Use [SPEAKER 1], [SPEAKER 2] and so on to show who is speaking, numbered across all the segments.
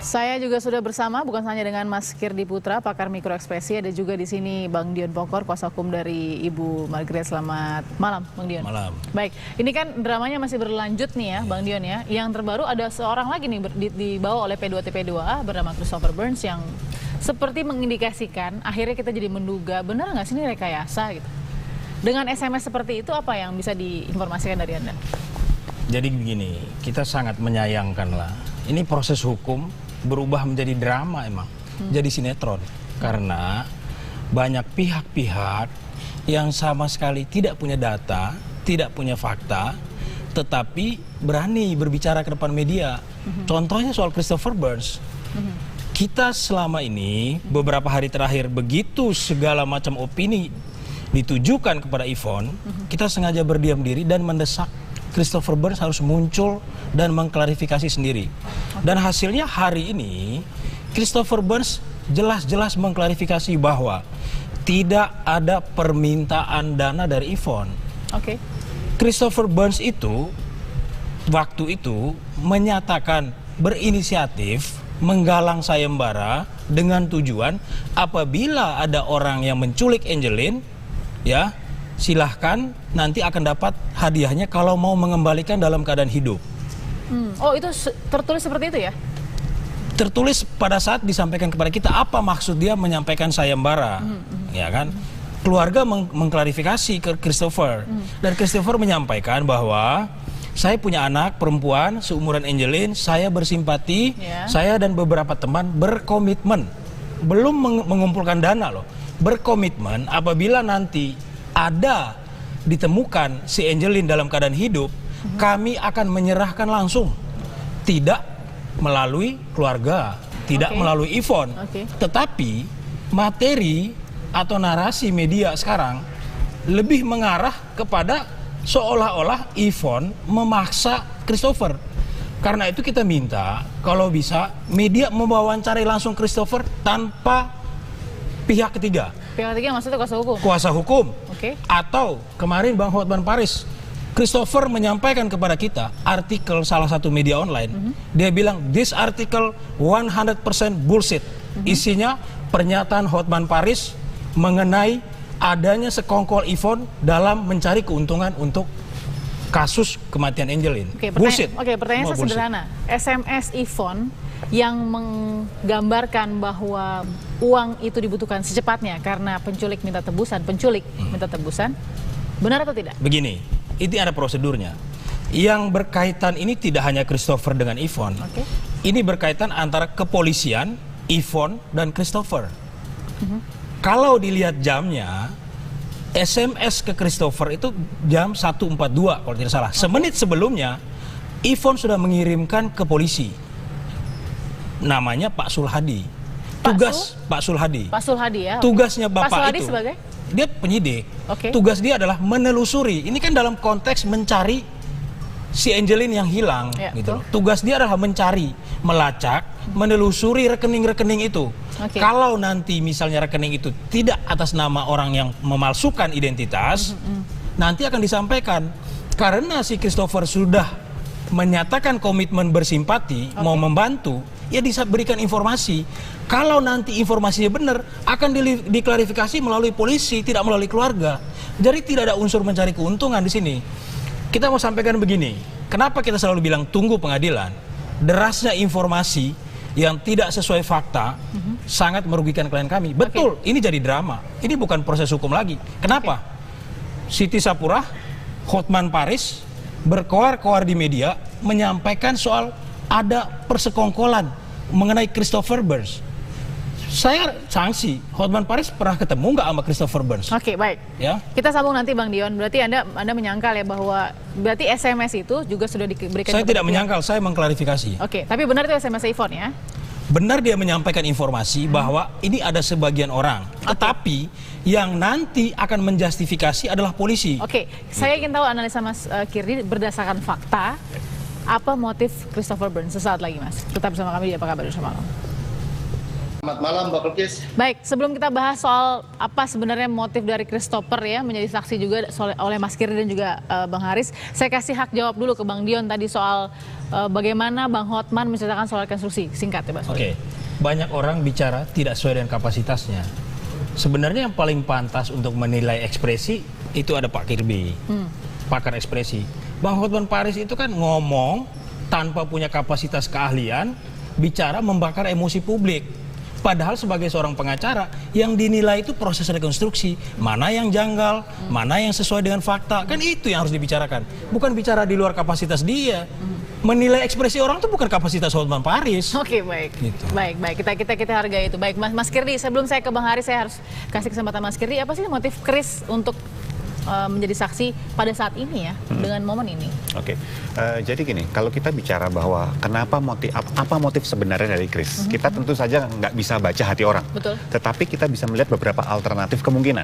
[SPEAKER 1] Saya juga sudah bersama bukan hanya dengan Mas Kirdi Putra, pakar mikroekspresi, ada juga di sini Bang Dion Pokor, kuasa hukum dari Ibu Margaret. Selamat malam, Bang Dion.
[SPEAKER 2] Malam.
[SPEAKER 1] Baik, ini kan dramanya masih berlanjut nih ya, Bang Dion ya. Yang terbaru ada seorang lagi nih dibawa oleh P2TP2A bernama Christopher Burns yang seperti mengindikasikan, akhirnya kita jadi menduga benar nggak sih ini rekayasa gitu. Dengan SMS seperti itu apa yang bisa diinformasikan dari Anda?
[SPEAKER 2] Jadi begini, kita sangat menyayangkan lah. Ini proses hukum berubah menjadi drama emang, jadi sinetron. Karena banyak pihak-pihak yang sama sekali tidak punya data, tidak punya fakta, tetapi berani berbicara ke depan media. Contohnya soal Christopher Burns. Kita selama ini, beberapa hari terakhir, begitu segala macam opini ditujukan kepada Yvonne, kita sengaja berdiam diri dan mendesak Christopher Burns harus muncul dan mengklarifikasi sendiri. Dan hasilnya hari ini, Christopher Burns jelas-jelas mengklarifikasi bahwa tidak ada permintaan dana dari Yvonne.
[SPEAKER 1] Oke.
[SPEAKER 2] Christopher Burns itu, waktu itu, menyatakan berinisiatif menggalang sayembara dengan tujuan apabila ada orang yang menculik Angelin, ya, silahkan nanti akan dapat hadiahnya kalau mau mengembalikan dalam keadaan hidup.
[SPEAKER 1] Oh, itu tertulis seperti itu ya?
[SPEAKER 2] Tertulis pada saat disampaikan kepada kita apa maksud dia menyampaikan sayembara, ya kan? Keluarga mengklarifikasi ke Christopher, dan Christopher menyampaikan bahwa saya punya anak perempuan seumuran Angelin, saya bersimpati, saya dan beberapa teman berkomitmen, belum mengumpulkan dana loh, berkomitmen apabila nanti ada ditemukan si Angelin dalam keadaan hidup, kami akan menyerahkan langsung, tidak melalui keluarga, tidak melalui Yvonne. Tetapi materi atau narasi media sekarang lebih mengarah kepada seolah-olah Yvonne memaksa Christopher. Karena itu kita minta kalau bisa media mewawancarai langsung Christopher tanpa pihak ketiga.
[SPEAKER 1] Pihak ketiga maksudnya kuasa hukum? Kuasa
[SPEAKER 2] hukum. Atau kemarin Bang Hotman Paris, Christopher menyampaikan kepada kita artikel salah satu media online. Dia bilang, this article 100% bullshit. Isinya pernyataan Hotman Paris mengenai adanya sekongkol Yvonne dalam mencari keuntungan untuk kasus kematian Angelin. Bullshit.
[SPEAKER 1] Pertanyaannya sederhana. SMS Yvonne yang menggambarkan bahwa uang itu dibutuhkan secepatnya karena penculik minta tebusan, benar atau tidak? Begini,
[SPEAKER 2] itu ada prosedurnya. Yang berkaitan ini tidak hanya Christopher dengan Yvonne. Ini berkaitan antara kepolisian, Yvonne, dan Christopher. Kalau dilihat jamnya, SMS ke Christopher itu jam 1.42 kalau tidak salah. Semenit sebelumnya, Yvonne sudah mengirimkan ke polisi. Namanya Pak Sulhadi. Pak Sulhadi.
[SPEAKER 1] Pak Sulhadi ya.
[SPEAKER 2] Tugasnya Bapak
[SPEAKER 1] Pak Sulhadi
[SPEAKER 2] itu
[SPEAKER 1] sebagai?
[SPEAKER 2] Dia penyidik. Tugas dia adalah menelusuri. Ini kan dalam konteks mencari si Angelin yang hilang, gitu. Tugas dia adalah mencari, melacak, menelusuri rekening-rekening itu. Kalau nanti misalnya rekening itu tidak atas nama orang yang memalsukan identitas, nanti akan disampaikan. Karena si Christopher sudah menyatakan komitmen bersimpati, mau membantu, ya bisa berikan informasi. Kalau nanti informasinya benar, akan diklarifikasi melalui polisi, tidak melalui keluarga. Jadi tidak ada unsur mencari keuntungan di sini. Kita mau sampaikan begini, kenapa kita selalu bilang tunggu pengadilan? Derasnya informasi yang tidak sesuai fakta sangat merugikan klien kami. Betul, ini jadi drama. Ini bukan proses hukum lagi. Kenapa? Siti Sapura, Hotman Paris berkoar-koar di media menyampaikan soal ada persekongkolan mengenai Christopher Burns. Saya sanksi, Hotman Paris pernah ketemu nggak sama Christopher Burns?
[SPEAKER 1] Baik. Ya. Kita sambung nanti Bang Dion. Berarti Anda menyangkal ya bahwa berarti SMS itu juga sudah diberikan.
[SPEAKER 2] Saya tidak menyangkal, saya mengklarifikasi.
[SPEAKER 1] Tapi benar itu SMS Yvonne ya?
[SPEAKER 2] Benar dia menyampaikan informasi bahwa ini ada sebagian orang, tetapi yang nanti akan menjustifikasi adalah polisi.
[SPEAKER 1] Saya ingin tahu analisa Mas Kirdi berdasarkan fakta, apa motif Christopher Burns? Sesaat lagi Mas. Tetap bersama kami di Apa Kabar Indonesia Malam.
[SPEAKER 3] Selamat malam, Mbak Pelkis.
[SPEAKER 1] Baik, sebelum kita bahas soal apa sebenarnya motif dari Christopher ya menjadi saksi juga oleh Mas Kirdi dan juga Bang Haris, saya kasih hak jawab dulu ke Bang Dion tadi soal bagaimana Bang Hotman menceritakan soal rekonstruksi. Singkat ya, Pak.
[SPEAKER 2] Oke, banyak orang bicara tidak sesuai dengan kapasitasnya. Sebenarnya yang paling pantas untuk menilai ekspresi itu ada Pak Kirby, pakar ekspresi. Bang Hotman Paris itu kan ngomong tanpa punya kapasitas keahlian, bicara membakar emosi publik. Padahal sebagai seorang pengacara, yang dinilai itu proses rekonstruksi. Mana yang janggal, mana yang sesuai dengan fakta. Kan itu yang harus dibicarakan. Bukan bicara di luar kapasitas dia. Menilai ekspresi orang itu bukan kapasitas Hotman Paris.
[SPEAKER 1] Oke, baik.
[SPEAKER 2] Gitu.
[SPEAKER 1] Baik. Kita hargai itu. Baik, Mas Kirdi, sebelum saya ke Bang Haris, saya harus kasih kesempatan Mas Kirdi. Apa sih motif Chris untuk menjadi saksi pada saat ini ya, dengan momen ini?
[SPEAKER 4] Oke, jadi gini, kalau kita bicara bahwa kenapa apa motif sebenarnya dari Chris, kita tentu saja nggak bisa baca hati orang.
[SPEAKER 1] Betul.
[SPEAKER 4] Tetapi kita bisa melihat beberapa alternatif kemungkinan.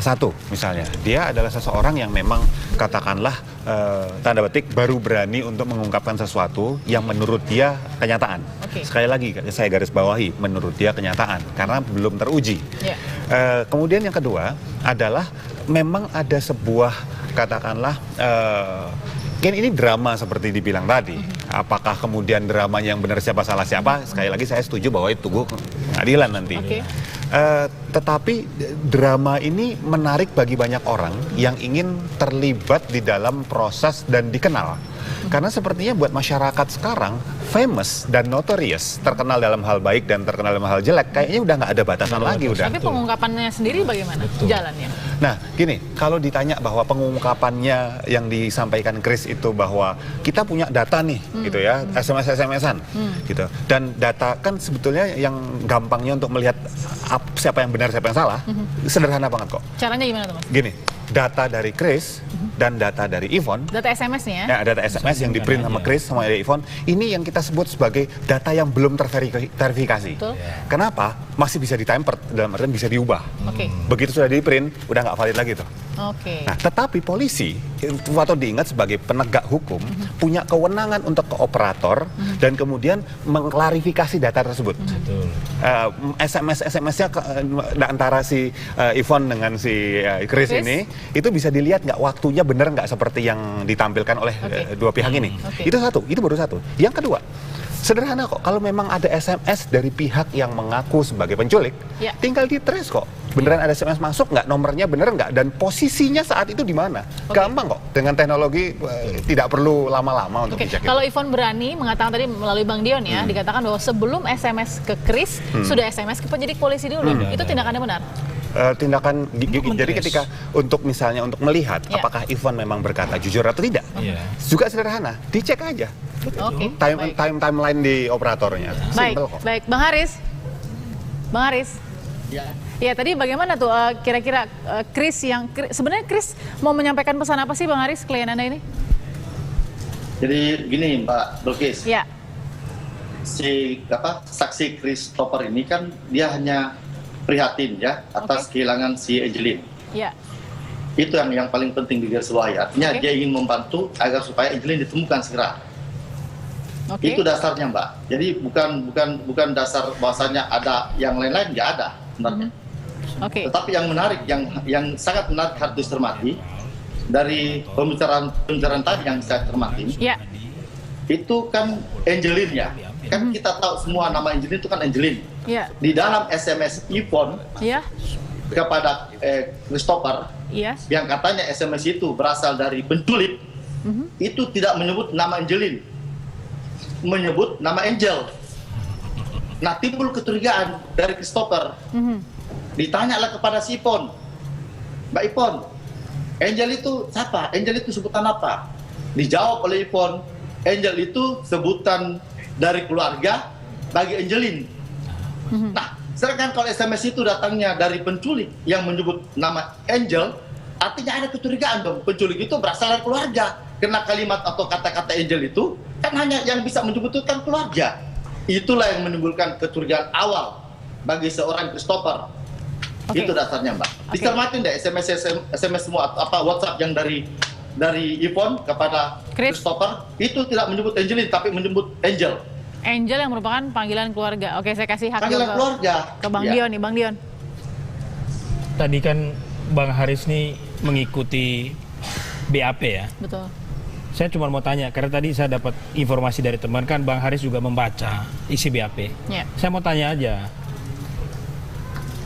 [SPEAKER 4] Satu, misalnya, dia adalah seseorang yang memang katakanlah tanda petik baru berani untuk mengungkapkan sesuatu yang menurut dia kenyataan. Sekali lagi, saya garis bawahi, menurut dia kenyataan, karena belum teruji. Kemudian yang kedua adalah memang ada sebuah katakanlah kan ini drama seperti dibilang tadi. Apakah kemudian dramanya yang benar siapa salah siapa? Sekali lagi saya setuju bahwa itu tunggu pengadilan nanti. Tetapi drama ini menarik bagi banyak orang yang ingin terlibat di dalam proses dan dikenal. Karena sepertinya buat masyarakat sekarang famous dan notorious, terkenal dalam hal baik dan terkenal dalam hal jelek, kayaknya udah nggak ada batasan lagi udah.
[SPEAKER 1] Tapi pengungkapannya sendiri bagaimana jalannya?
[SPEAKER 4] Nah, gini, kalau ditanya bahwa pengungkapannya yang disampaikan Chris itu bahwa kita punya data nih, gitu ya, SMS-an, gitu. Dan data kan sebetulnya yang gampangnya untuk melihat siapa yang benar, siapa yang salah, sederhana banget kok.
[SPEAKER 1] Caranya gimana tuh, Mas?
[SPEAKER 4] Gini, data dari Chris dan data dari Yvonne,
[SPEAKER 1] data SMS nih ya?
[SPEAKER 4] Ya, data SMS yang di-print sama Chris sama dari Yvonne, ini yang kita sebut sebagai data yang belum terverifikasi. Kenapa? Masih bisa ditemper, dalam artian bisa diubah. Begitu sudah di-print, udah nggak valid lagi tuh. Nah, tetapi polisi, waktu diingat sebagai penegak hukum, punya kewenangan untuk ke operator dan kemudian mengklarifikasi data tersebut. SMS-nya antara si Yvonne dengan si Chris ini, itu bisa dilihat nggak waktunya benar nggak seperti yang ditampilkan oleh dua pihak ini. Itu satu, itu baru satu. Yang kedua, sederhana kok, kalau memang ada SMS dari pihak yang mengaku sebagai penculik, tinggal di-trace kok. Beneran ada SMS masuk nggak, nomornya bener nggak, dan posisinya saat itu di mana. Gampang kok, dengan teknologi tidak perlu lama-lama untuk dicek.
[SPEAKER 1] Kalau Yvonne berani mengatakan tadi melalui Bang Dion ya, dikatakan bahwa sebelum SMS ke Chris, sudah SMS ke penyidik polisi dulu. Itu tindakannya benar?
[SPEAKER 4] Tindakan, jadi ketika untuk misalnya untuk melihat apakah Yvonne memang berkata jujur atau tidak, juga sederhana, dicek aja. Timeline di operatornya.
[SPEAKER 1] Baik, Bang Haris. Ya, tadi bagaimana tuh kira-kira Chris sebenarnya Chris mau menyampaikan pesan apa sih, Bang Haris, klien Anda ini?
[SPEAKER 3] Jadi gini, Mbak Belkis.
[SPEAKER 1] Ya.
[SPEAKER 3] Saksi Christopher ini kan dia hanya prihatin ya atas kehilangan si Angelin.
[SPEAKER 1] Ya.
[SPEAKER 3] Itu yang paling penting digarisbawahi. Artinya dia ingin membantu agar supaya Angelin ditemukan segera. Itu dasarnya, Mbak. Jadi bukan dasar bahwasanya ada yang lain-lain, nggak ada sebenarnya. Tetapi yang menarik, yang sangat menarik harus dicermati dari pembicaraan tadi yang saya cermati, itu kan Angelin ya. Kan kita tahu semua nama Angelin itu kan Angelin. Di dalam SMS Yvonne kepada Christopher, yang katanya SMS itu berasal dari penculik, itu tidak menyebut nama Angelin, menyebut nama Angel. Nah, timbul kecurigaan dari Christopher. Ditanyalah kepada si Yvonne, Mbak Yvonne, Angel itu siapa? Angel itu sebutan apa? Dijawab oleh Yvonne, Angel itu sebutan dari keluarga bagi Angelin. Nah, sedangkan kalau SMS itu datangnya dari penculik yang menyebut nama Angel, artinya ada kecurigaan dong. Penculik itu berasal dari keluarga. Karena kalimat atau kata-kata Angel itu kan hanya yang bisa menyebutkan keluarga. Itulah yang menimbulkan kecurigaan awal bagi seorang Christopher. Itu dasarnya, Mbak. Dicermatin deh SMS semua atau WhatsApp yang dari Yvonne kepada Christopher, itu tidak menyebut Angelin tapi menyebut Angel.
[SPEAKER 1] Angel yang merupakan panggilan keluarga. Oke, saya kasih hak
[SPEAKER 3] Panggilan keluarga.
[SPEAKER 1] ke Bang Dion nih, Bang Dion.
[SPEAKER 2] Tadi kan Bang Haris nih mengikuti BAP ya.
[SPEAKER 1] Betul.
[SPEAKER 2] Saya cuma mau tanya, karena tadi saya dapat informasi dari teman kan Bang Haris juga membaca isi BAP.
[SPEAKER 1] Ya.
[SPEAKER 2] Saya mau tanya aja,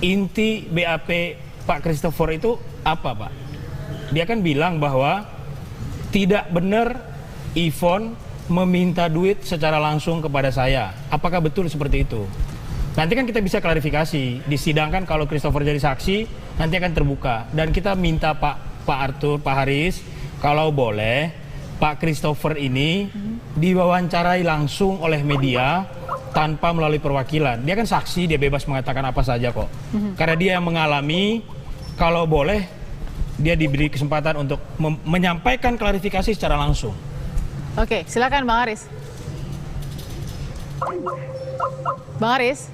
[SPEAKER 2] inti BAP Pak Christopher itu apa, Pak? Dia kan bilang bahwa tidak benar Yvonne meminta duit secara langsung kepada saya. Apakah betul seperti itu? Nanti kan kita bisa klarifikasi. Disidangkan kalau Christopher jadi saksi, nanti akan terbuka. Dan kita minta Pak Arthur, Pak Haris, kalau boleh Pak Christopher ini diwawancarai langsung oleh media tanpa melalui perwakilan. Dia kan saksi, dia bebas mengatakan apa saja kok. Karena dia yang mengalami, kalau boleh dia diberi kesempatan untuk menyampaikan klarifikasi secara langsung.
[SPEAKER 1] Oke, silakan Bang Haris. Bang Haris.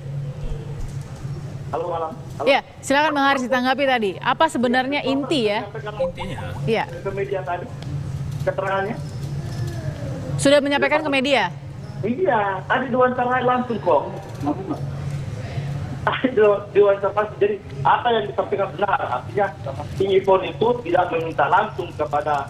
[SPEAKER 3] Halo malam.
[SPEAKER 1] Ya, silakan Bang Haris ditanggapi tadi. Apa sebenarnya inti ya?
[SPEAKER 2] Intinya.
[SPEAKER 1] Iya.
[SPEAKER 3] Ke media tadi keterangannya?
[SPEAKER 1] Sudah menyampaikan ke media?
[SPEAKER 3] Iya, tadi diwawancara langsung kok. Tadi diwawancara, jadi apa yang disampaikan benar, artinya Yvonne itu tidak meminta langsung kepada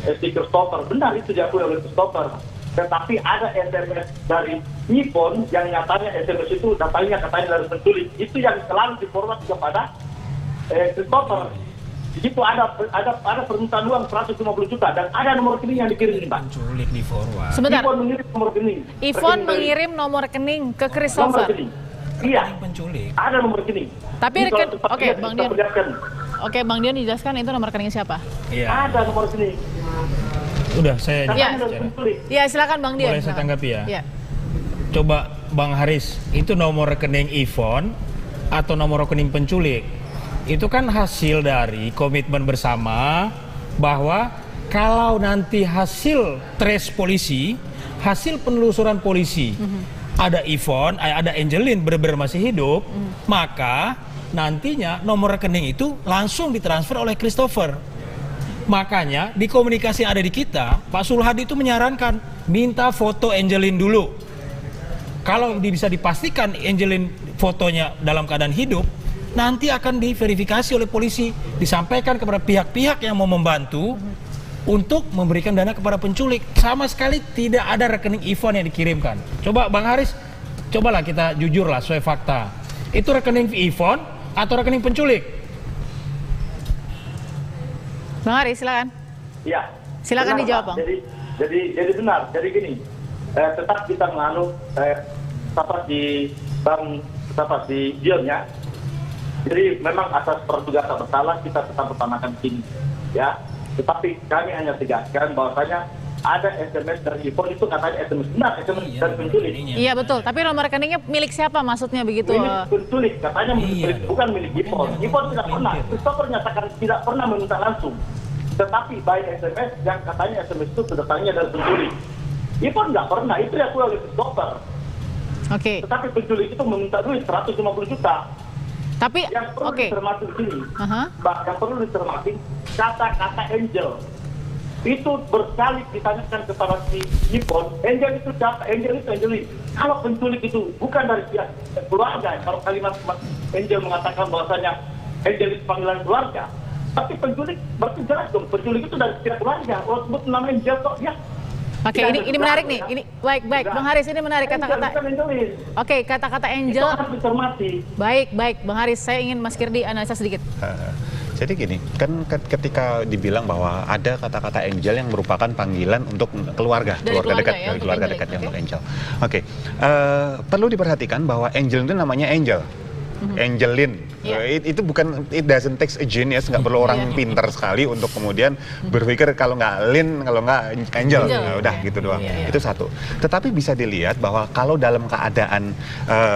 [SPEAKER 3] si Christopher. Benar itu diakui oleh Christopher. Tetapi ada SMS dari Yvonne yang nyatanya SMS itu datanya katanya dari penculik. Itu yang selalu diforward kepada Christopher. Di situ ada permintaan uang 150 juta dan ada nomor rekening yang dikirim, Pak.
[SPEAKER 2] Penculik di forward.
[SPEAKER 1] Sebentar.
[SPEAKER 3] Yvonne mengirim nomor rekening.
[SPEAKER 1] Yvonne mengirim nomor rekening ke Christopher.
[SPEAKER 3] Nomor rekening. Iya.
[SPEAKER 2] Penculik.
[SPEAKER 3] Ada nomor rekening.
[SPEAKER 1] Tapi oke, Bang Dion. Oke, Bang Dion dijelaskan itu nomor rekening siapa?
[SPEAKER 2] Iya.
[SPEAKER 3] Ada nomor rekening.
[SPEAKER 2] Udah saya
[SPEAKER 1] Ya, silakan Bang Dion.
[SPEAKER 2] Boleh saya tanggapi ya?
[SPEAKER 1] Iya.
[SPEAKER 2] Coba Bang Haris, itu nomor rekening Yvonne atau nomor rekening penculik? Itu kan hasil dari komitmen bersama bahwa kalau nanti hasil trace polisi, hasil penelusuran polisi, ada Yvonne, ada Angeline benar-benar masih hidup, maka nantinya nomor rekening itu langsung ditransfer oleh Christopher. Makanya di komunikasi yang ada di kita, Pak Sulhadi itu menyarankan minta foto Angeline dulu. Kalau bisa dipastikan Angeline fotonya dalam keadaan hidup, nanti akan diverifikasi oleh polisi, disampaikan kepada pihak-pihak yang mau membantu untuk memberikan dana kepada penculik. Sama sekali tidak ada rekening Yvonne yang dikirimkan. Coba Bang Haris, cobalah kita jujur lah sesuai fakta. Itu rekening Yvonne atau rekening penculik?
[SPEAKER 1] Bang Haris, silakan.
[SPEAKER 3] Iya.
[SPEAKER 1] Silakan
[SPEAKER 3] benar,
[SPEAKER 1] dijawab,
[SPEAKER 3] Pak.
[SPEAKER 1] Bang.
[SPEAKER 3] Jadi benar. Jadi gini, tetap kita menganut tetap di Dion ya. Jadi memang asas praduga tak bersalah kita tetap bertanakan di sini, ya. Tetapi kami hanya tegaskan bahwasanya ada SMS dari Yvonne itu katanya SMS benar, SMS dari penculik.
[SPEAKER 1] Iya betul. Tapi nomor rekeningnya milik siapa maksudnya begitu?
[SPEAKER 3] Milik penculik, katanya bukan milik Yvonne. Yvonne tidak pernah. Christopher nyatakan tidak pernah meminta langsung. Tetapi by SMS yang katanya SMS itu datangnya dari penculik. Yvonne nggak pernah. Itu yang oleh Christopher.
[SPEAKER 1] Oke.
[SPEAKER 3] Tetapi penculik itu meminta duit 150 juta.
[SPEAKER 1] Tapi
[SPEAKER 3] yang perlu dicermati di sini, yang perlu dicermati kata-kata Angel itu berkali ditanyakan kepada si Yvonne. Angel itu siapa? Angel itu Angeline. Kalau penculik itu bukan dari pihak keluarga, kalau kalimat Angel mengatakan bahwasanya Angel itu panggilan keluarga, tapi penculik berarti jelas dong penculik itu dari pihak keluarga. Kalau sebut nama Angel kok ya.
[SPEAKER 1] Oke, ini menarik nih. Ini baik Bang Haris, ini menarik kata-kata. Oke, kata-kata Angel. Baik Bang Haris, saya ingin Mas Kirdi analisa sedikit.
[SPEAKER 4] Jadi gini, kan ketika dibilang bahwa ada kata-kata Angel yang merupakan panggilan untuk keluarga dekat, dari keluarga dekatnya untuk Angel. Oke, perlu diperhatikan bahwa Angel itu namanya Angel. Angeline, itu bukan, it doesn't take a genius, nggak perlu orang pintar sekali untuk kemudian berpikir kalau nggak Lin, kalau nggak Angel. Nah, udah gitu doang. Itu satu. Tetapi bisa dilihat bahwa kalau dalam keadaan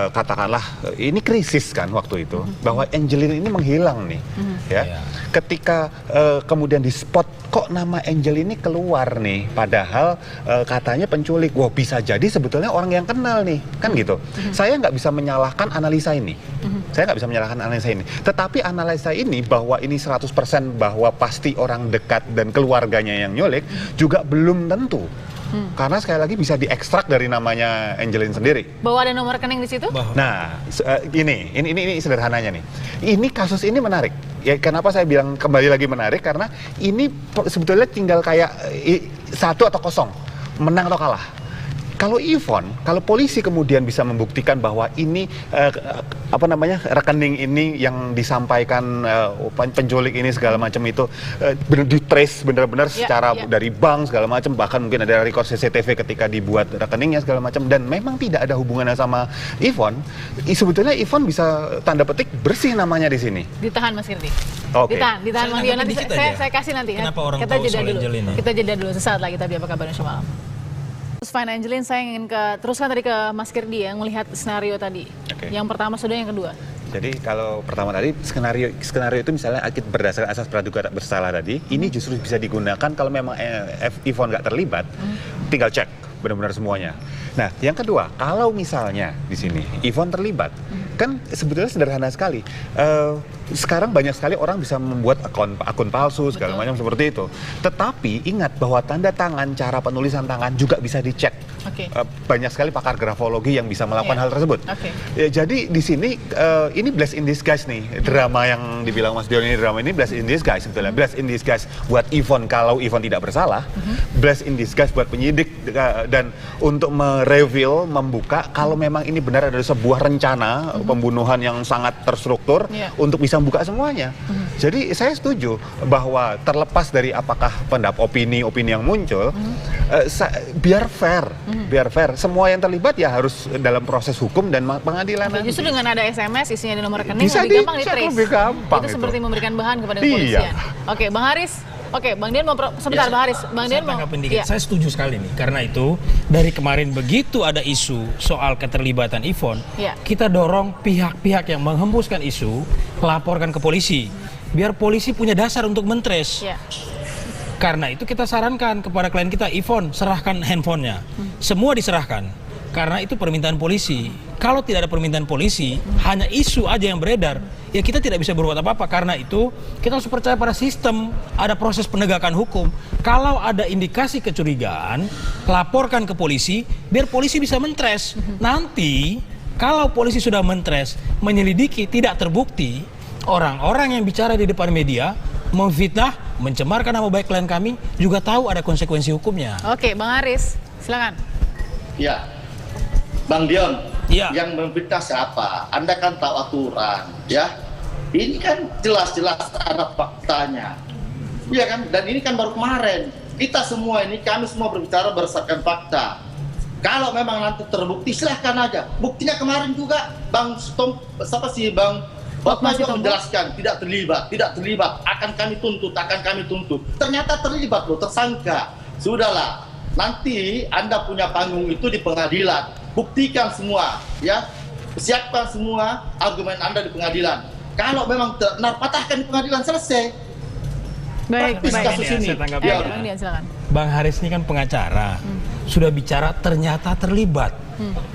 [SPEAKER 4] katakanlah ini krisis kan waktu itu, bahwa Angeline ini menghilang nih, ya. Ketika kemudian di spot kok nama Angel ini keluar nih, padahal katanya penculik. Wah, bisa jadi sebetulnya orang yang kenal nih, kan gitu. Saya nggak bisa menyalahkan analisa ini. Saya nggak bisa menyalahkan analisa ini. Tetapi analisa ini bahwa ini 100% bahwa pasti orang dekat dan keluarganya yang nyulik juga belum tentu. Karena sekali lagi bisa diekstrak dari namanya Angelin sendiri.
[SPEAKER 1] Bahwa ada nomor rekening di situ?
[SPEAKER 4] Nah, ini sederhananya nih. Ini kasus ini menarik. Ya kenapa saya bilang kembali lagi menarik, karena ini sebetulnya tinggal kayak 1 atau 0, menang atau kalah. Kalau Yvonne, kalau polisi kemudian bisa membuktikan bahwa ini rekening ini yang disampaikan penculik ini segala macam itu di-trace benar-benar secara dari bank segala macam, bahkan mungkin ada record CCTV ketika dibuat rekeningnya segala macam, dan memang tidak ada hubungannya sama Yvonne, sebetulnya Yvonne bisa tanda petik bersih namanya di sini.
[SPEAKER 1] Ditahan Mas Kirti.
[SPEAKER 4] Oke.
[SPEAKER 1] Ditahan Bang Dion, nanti saya kasih nanti ya.
[SPEAKER 2] Kenapa orang
[SPEAKER 1] kita
[SPEAKER 2] tahu
[SPEAKER 1] jeda
[SPEAKER 2] soal
[SPEAKER 1] dulu.
[SPEAKER 2] Angelin?
[SPEAKER 1] Kita jeda dulu sesaat lagi, tapi apa kabar Indonesia Malam. Fine Angelin, saya ingin teruskan tadi ke Mas Kirdi yang melihat skenario tadi. Yang pertama sudah, yang kedua.
[SPEAKER 4] Jadi kalau pertama tadi skenario itu misalnya berdasarkan asas praduga tak bersalah tadi, ini justru bisa digunakan kalau memang Yvonne nggak terlibat, tinggal cek benar-benar semuanya. Nah, yang kedua, kalau misalnya di sini Yvonne terlibat, kan sebetulnya sederhana sekali. Sekarang banyak sekali orang bisa membuat akun palsu segala macam seperti itu. Tetapi ingat bahwa tanda tangan, cara penulisan tangan juga bisa dicek. Banyak sekali pakar grafologi yang bisa melakukan hal tersebut. Ya, jadi di sini ini blessed in disguise nih, drama yang dibilang Mas Dion ini, drama ini blessed in disguise sebetulnya. Blessed in disguise buat Yvonne kalau Yvonne tidak bersalah, blessed in disguise buat penyidik dan untuk mereveal, membuka kalau memang ini benar ada sebuah rencana pembunuhan yang sangat terstruktur untuk bisa buka semuanya. Jadi saya setuju bahwa terlepas dari apakah opini-opini yang muncul, biar fair, semua yang terlibat ya harus dalam proses hukum dan pengadilan.
[SPEAKER 1] Justru dengan ada SMS isinya di nomor rekening
[SPEAKER 4] bisa
[SPEAKER 1] lebih gampang di-trace.
[SPEAKER 4] Lebih gampang
[SPEAKER 1] itu seperti memberikan bahan kepada kepolisian. Oke, Bang Haris. Oke, Bang Dian mau sebentar, Bang Haris. Bang Dian mau.
[SPEAKER 2] Saya setuju sekali nih, karena itu dari kemarin begitu ada isu soal keterlibatan Yvonne, kita dorong pihak-pihak yang menghembuskan isu laporkan ke polisi, biar polisi punya dasar untuk mentrace. Karena itu kita sarankan kepada klien kita, Yvonne serahkan handphonenya, semua diserahkan. Karena itu permintaan polisi. Kalau tidak ada permintaan polisi, hanya isu aja yang beredar, ya kita tidak bisa berbuat apa-apa. Karena itu kita harus percaya pada sistem, ada proses penegakan hukum. Kalau ada indikasi kecurigaan, laporkan ke polisi, biar polisi bisa mentrace. Nanti kalau polisi sudah mentrace, menyelidiki, tidak terbukti, orang-orang yang bicara di depan media memfitnah, mencemarkan nama baik klien kami, juga tahu ada konsekuensi hukumnya.
[SPEAKER 1] Oke, Bang Haris, silakan.
[SPEAKER 3] Ya, Bang Dion, yang memfitnah siapa? Anda kan tahu aturan, ya. Ini kan jelas-jelas ada faktanya, ya kan? Dan ini kan baru kemarin. Kita semua ini, kami semua berbicara berdasarkan fakta. Kalau memang nanti terbukti, silahkan aja. Buktinya kemarin juga, Bang Bapak juga menjelaskan tidak terlibat, akan kami tuntut, Ternyata terlibat loh, tersangka. Sudahlah, nanti Anda punya panggung itu di pengadilan. Buktikan semua, ya. Siapkan semua argumen Anda di pengadilan. Kalau memang benar, patahkan di pengadilan, selesai.
[SPEAKER 1] Baik.
[SPEAKER 3] Kasus ini.
[SPEAKER 1] Bang Dian, silakan.
[SPEAKER 2] Bang Haris ini kan pengacara, sudah bicara ternyata terlibat,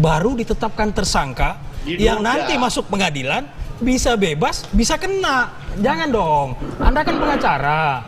[SPEAKER 2] baru ditetapkan tersangka, yang nanti masuk pengadilan bisa bebas, bisa kena. Jangan dong, Anda kan pengacara.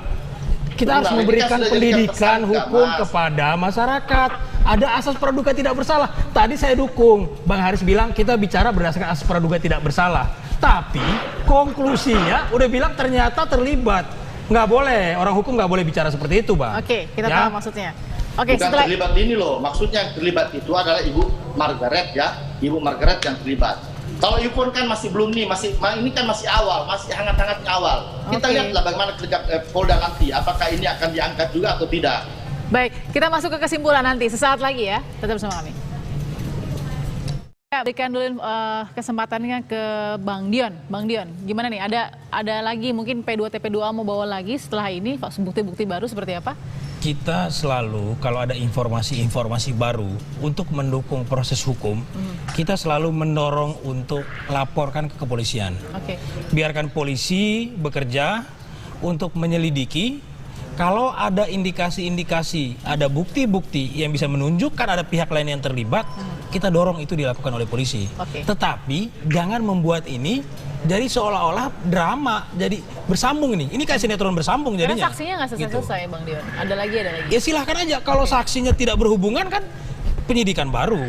[SPEAKER 2] Kita harus memberikan pendidikan hukum kepada masyarakat. Ada asas praduga tidak bersalah. Tadi saya dukung, Bang Haris bilang kita bicara berdasarkan asas praduga tidak bersalah. Tapi konklusinya udah bilang ternyata terlibat. Nggak boleh, orang hukum nggak boleh bicara seperti itu, Bang.
[SPEAKER 1] Oke, kita paham maksudnya. Oke,
[SPEAKER 3] bukan
[SPEAKER 1] setelah
[SPEAKER 3] terlibat ini loh, maksudnya yang terlibat itu adalah Ibu Margaret, ya. Ibu Margaret yang terlibat. Kalau Yvonne kan masih belum nih, ini kan masih awal, masih hangat-hangatnya awal. Kita lihatlah bagaimana kerja Polda nanti, apakah ini akan diangkat juga atau tidak.
[SPEAKER 1] Baik, kita masuk ke kesimpulan nanti sesaat lagi ya, tetap bersama kami. Berikan dulu kesempatannya ke Bang Dion. Bang Dion, gimana nih? Ada lagi mungkin P2TP2A mau bawa lagi setelah ini, bukti-bukti baru seperti apa?
[SPEAKER 2] Kita selalu kalau ada informasi-informasi baru untuk mendukung proses hukum, kita selalu mendorong untuk laporkan ke kepolisian. Biarkan polisi bekerja untuk menyelidiki, kalau ada indikasi-indikasi, ada bukti-bukti yang bisa menunjukkan ada pihak lain yang terlibat, kita dorong itu dilakukan oleh polisi. Tetapi jangan membuat ini jadi seolah-olah drama, jadi bersambung ini. Ini kayak sinetron bersambung jadinya.
[SPEAKER 1] Karena saksinya nggak selesai-selesai, Bang Dion. Ada lagi.
[SPEAKER 2] Ya silahkan aja. Kalau saksinya tidak berhubungan kan penyidikan baru,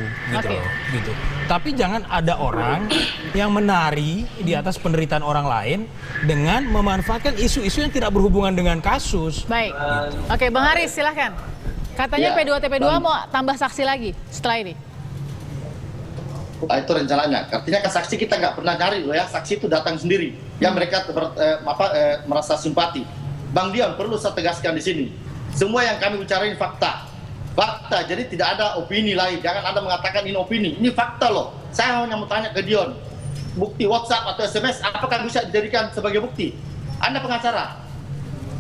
[SPEAKER 2] gitu. Tapi jangan ada orang yang menari di atas penderitaan orang lain dengan memanfaatkan isu-isu yang tidak berhubungan dengan kasus.
[SPEAKER 1] Baik. Oke, Bang Haris silahkan. Katanya P2TP2 mau tambah saksi lagi setelah ini.
[SPEAKER 3] Itu rencananya. Artinya kan saksi kita nggak pernah nyari loh ya. Saksi itu datang sendiri. Ya mereka merasa simpati. Bang Dion perlu saya tegaskan di sini. Semua yang kami bicarain fakta. Fakta, jadi tidak ada opini lain. Jangan Anda mengatakan ini opini. Ini fakta loh. Saya hanya mau tanya ke Dion. Bukti WhatsApp atau SMS, apakah bisa dijadikan sebagai bukti? Anda pengacara.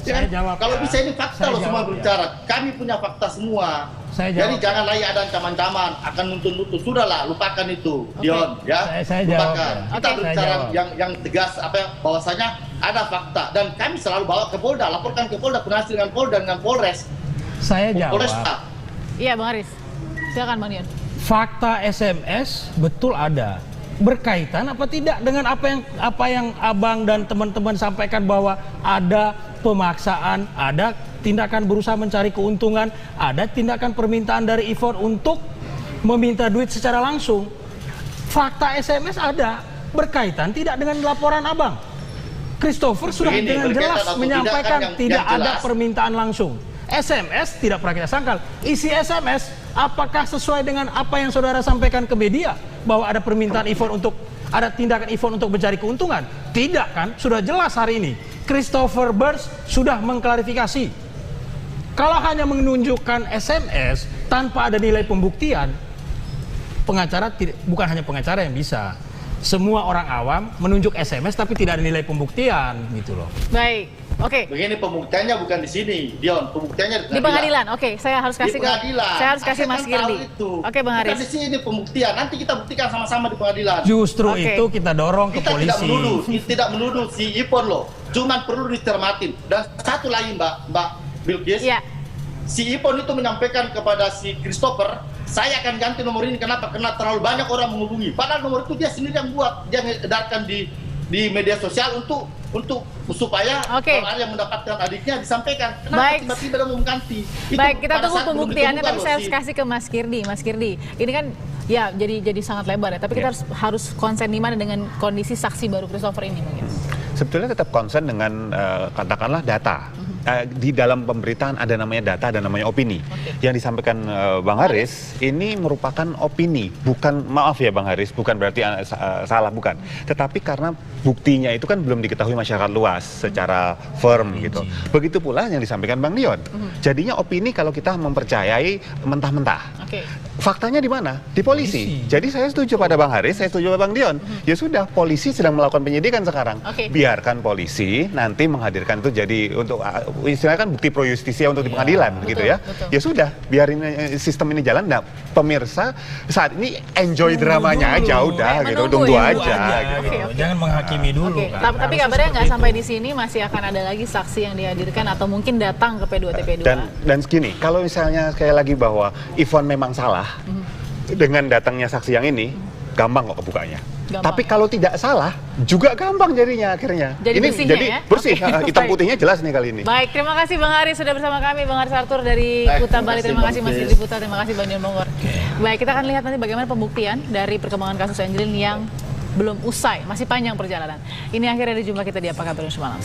[SPEAKER 2] Saya jawab.
[SPEAKER 3] Kalau bisa ini fakta loh semua berbicara. Kami punya fakta semua. Jadi jangan lagi ada ancaman-ancaman akan nuntut-nuntut. Sudahlah, lupakan itu, Dion. Ya,
[SPEAKER 2] saya
[SPEAKER 3] lupakan.
[SPEAKER 2] Jawab.
[SPEAKER 3] Kita berbicara yang tegas, bahwasanya ada fakta. Dan kami selalu bawa ke Polda, laporkan ke Polda, koordinasi dengan Polda, dengan Polres.
[SPEAKER 2] Saya jawab.
[SPEAKER 1] Iya, Bang Haris. Silakan, Bang Dion.
[SPEAKER 2] Fakta SMS betul ada. Berkaitan apa tidak dengan apa yang Abang dan teman-teman sampaikan bahwa ada pemaksaan, ada tindakan berusaha mencari keuntungan, ada tindakan permintaan dari Ivon untuk meminta duit secara langsung. Fakta SMS ada. Berkaitan tidak dengan laporan Abang. Christopher sudah dengan jelas menyampaikan tidak ada permintaan langsung. SMS tidak pernah kita sangkal. Isi SMS apakah sesuai dengan apa yang saudara sampaikan ke media bahwa ada permintaan Ivon untuk ada tindakan Ivon untuk mencari keuntungan? Tidak kan? Sudah jelas hari ini. Christopher Burns sudah mengklarifikasi. Kalau hanya menunjukkan SMS tanpa ada nilai pembuktian, pengacara bukan hanya pengacara yang bisa. Semua orang awam menunjuk SMS tapi tidak ada nilai pembuktian gitu loh.
[SPEAKER 1] Baik. Oke.
[SPEAKER 3] Begini pembuktiannya bukan di sini, Dion. Pembuktiannya
[SPEAKER 1] di pengadilan. Oke, saya harus kasih saya harus kasih Mas Girdi.
[SPEAKER 3] Oke,
[SPEAKER 1] Bang Haris.
[SPEAKER 3] Bukan di sini pembuktian. Nanti kita buktikan sama-sama di pengadilan.
[SPEAKER 2] Justru itu kita dorong ke polisi.
[SPEAKER 3] Kita tidak menuduh si Ivon loh. Cuman perlu dicermatin. Dan satu lagi Mbak Bilqis.
[SPEAKER 1] Iya.
[SPEAKER 3] Si Ivon itu menyampaikan kepada si Christopher, saya akan ganti nomor ini. Kenapa? Karena terlalu banyak orang menghubungi. Padahal nomor itu dia sendiri yang buat. Dia ngedarkan di media sosial untuk supaya orang yang mendapatkan adiknya disampaikan. Kenapa tiba-tiba dia mau mengganti?
[SPEAKER 1] Baik, kita tunggu pembuktiannya. Tapi saya harus kasih ke Mas Girdi. Mas Girdi, ini kan ya jadi sangat lebar ya. Tapi kita harus konsen di mana dengan kondisi saksi baru Christopher ini mungkin.
[SPEAKER 4] Sebetulnya tetap konsen dengan katakanlah data. Di dalam pemberitaan ada namanya data, ada namanya opini. Yang disampaikan Bang Haris ini merupakan opini, bukan, maaf ya Bang Haris, bukan berarti salah, bukan. Tetapi karena buktinya itu kan belum diketahui masyarakat luas secara firm gitu. Begitu pula yang disampaikan Bang Dion. Jadinya opini kalau kita mempercayai mentah-mentah. Faktanya di mana? Di polisi. Jadi saya setuju pada Bang Haris, saya setuju pada Bang Dion. Ya sudah, polisi sedang melakukan penyidikan sekarang. Biarkan polisi nanti menghadirkan itu jadi untuk istilahnya kan bukti pro justisia untuk di pengadilan gitu ya. Ya sudah, biarin sistem ini jalan. Nah, pemirsa saat ini enjoy dramanya aja udah gitu, tunggu aja gitu.
[SPEAKER 2] Jangan menghakimi dulu.
[SPEAKER 1] Tapi kabarnya nggak sampai di sini, masih akan ada lagi saksi yang dihadirkan atau mungkin datang ke P2TP2.
[SPEAKER 4] Dan segini, kalau misalnya sekali lagi bahwa Ivon memang salah dengan datangnya saksi yang ini, gampang kok kebukanya. Tapi kalau tidak salah, juga gampang jadinya akhirnya.
[SPEAKER 1] Jadi
[SPEAKER 4] bersih, hitam putihnya jelas nih kali ini.
[SPEAKER 1] Baik, terima kasih Bang Haris sudah bersama kami, Bang Haris Arthur dari Kuta Bali. Terima kasih Mas Girdi Putra, terima kasih Bang Dion Bongor. Baik, kita akan lihat nanti bagaimana pembuktian dari perkembangan kasus Angelin yang belum usai, masih panjang perjalanan. Ini akhirnya ada jumpa kita di Apa Kabar Semalam.